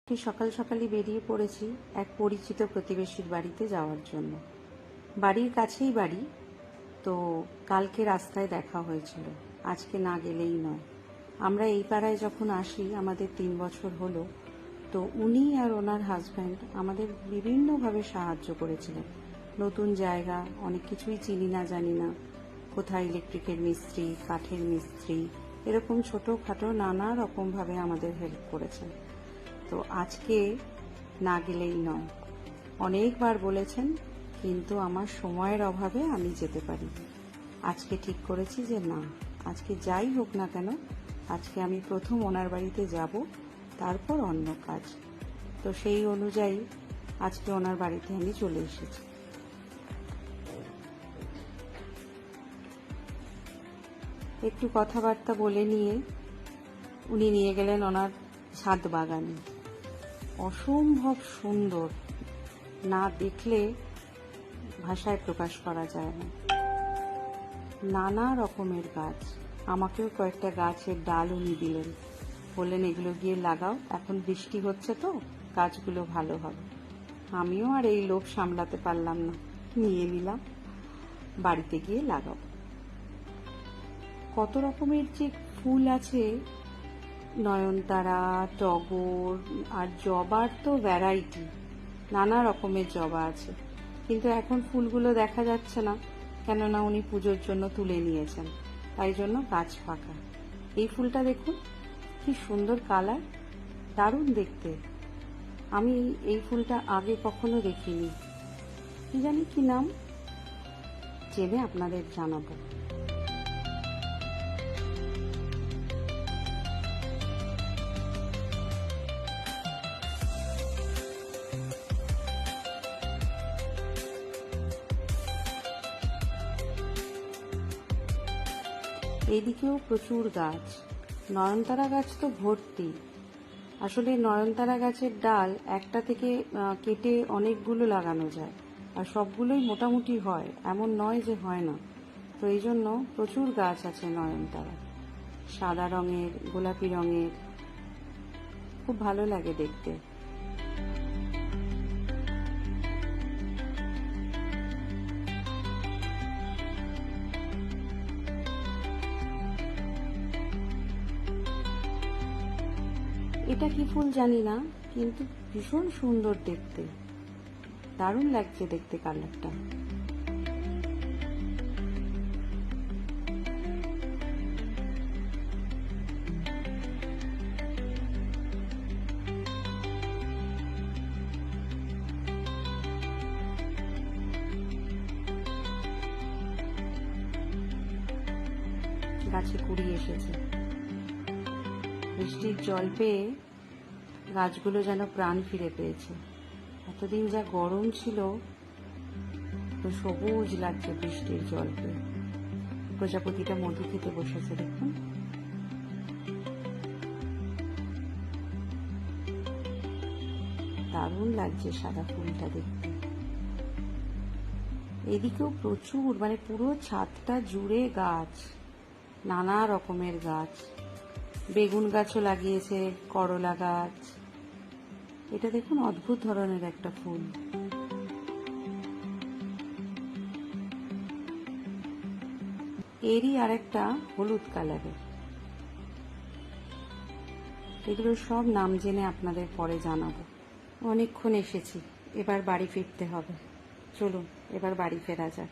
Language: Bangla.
সকাল সকালই বেরিয়ে পড়েছি এক পরিচিত প্রতিবেশীর বাড়িতে যাওয়ার জন্য। বাড়ির কাছেই বাড়ি, তো কালকে রাস্তায় দেখা হয়েছিল, আজকে না গেলেই নয়। আমরা এই পাড়ায় যখন আসি আমাদের 3 বছর হলো, তো উনি আর ওনার হাজব্যান্ড আমাদের বিভিন্নভাবে সাহায্য করেছিলেন। নতুন জায়গা, অনেক কিছুই চিনি না জানি না, কোথায় ইলেকট্রিকের মিস্ত্রি, কাঠের মিস্ত্রি, এরকম ছোটোখাটো নানা রকমভাবে আমাদের হেল্প করেছেন। তো আজকে না গেলেই নয়, অনেকবার বলেছেন, কিন্তু আমার সময়ের অভাবে আমি যেতে পারি। আজকে ঠিক করেছি যে না, আজকে যাই হোক না কেন, আজকে আমি প্রথম ওনার বাড়িতে যাব, তারপর অন্য কাজ। তো সেই অনুযায়ী আজকে ওনার বাড়িতে আমি চলে এসেছি। একটু কথাবার্তা বলে নিয়ে উনি নিয়ে গেলেন ওনার ছাদ বাগানে। অসম্ভব সুন্দর, না দেখলে ভাষায় প্রকাশ করা যায় না। নানা রকমের গাছ, আমাকেও কয়েকটা গাছের ডাল উনি দিলেন, বললেন এগুলো গিয়ে লাগাও, এখন বৃষ্টি হচ্ছে তো গাছগুলো ভালো হবে। আমিও আর এই লোভ সামলাতে পারলাম না, নিয়ে নিলাম, বাড়িতে গিয়ে লাগাও। কত রকমের যে ফুল আছে, নয়নতারা, টগর আর জবার তো ভ্যারাইটি, নানা রকমের জবা আছে, কিন্তু এখন ফুলগুলো দেখা যাচ্ছে না, কেননা উনি পুজোর জন্য তুলে নিয়েছেন, তাই জন্য গাছ ফাঁকা। এই ফুলটা দেখুন কি সুন্দর কালার, দারুণ দেখতে। আমি এই ফুলটা আগে কখনো দেখিনি, কি জানি কি নাম, জেনে আপনাদের জানাবো। এইদিকেও প্রচুর গাছ, নয়নতারা গাছ তো ভর্তি। আসলে নয়নতারা গাছের ডাল একটা থেকে কেটে অনেকগুলো লাগানো যায়, আর সবগুলোই মোটামুটি হয়, এমন নয় যে হয় না। তো এই জন্য প্রচুর গাছ আছে নয়নতারা, সাদা রঙের, গোলাপি রঙের, খুব ভালো লাগে দেখতে। এটা কি ফুল জানি না, কিন্তু ভীষণ সুন্দর দেখতে, দারুণ লাগছে দেখতে কালারটা। গাছে কুড়ি এসেছে, বৃষ্টির জল পেয়ে গাছগুলো যেন প্রাণ ফিরে পেয়েছে। এতদিন যা গরম ছিল, তো সবুজ লাগছে বৃষ্টির জল পেয়ে। প্রজাপতিটা মধু খেতে বসেছে, দেখুন। দারুণ লাগছে সাদা ফুলটা দেখতে। এদিকেও প্রচুর, মানে পুরো ছাদটা জুড়ে গাছ, নানা রকমের গাছ। বেগুন গাছও লাগিয়েছে, করলা গাছ। এটা দেখুন অদ্ভুত ধরনের একটা ফুল। এরই আরেকটা হলুদ কালারের। এগুলো সব নাম জেনে আপনাদের পরে জানাবো। অনেকক্ষণ এসেছি, এবার বাড়ি ফিরতে হবে। চলুন এবার বাড়ি ফেরা যাক।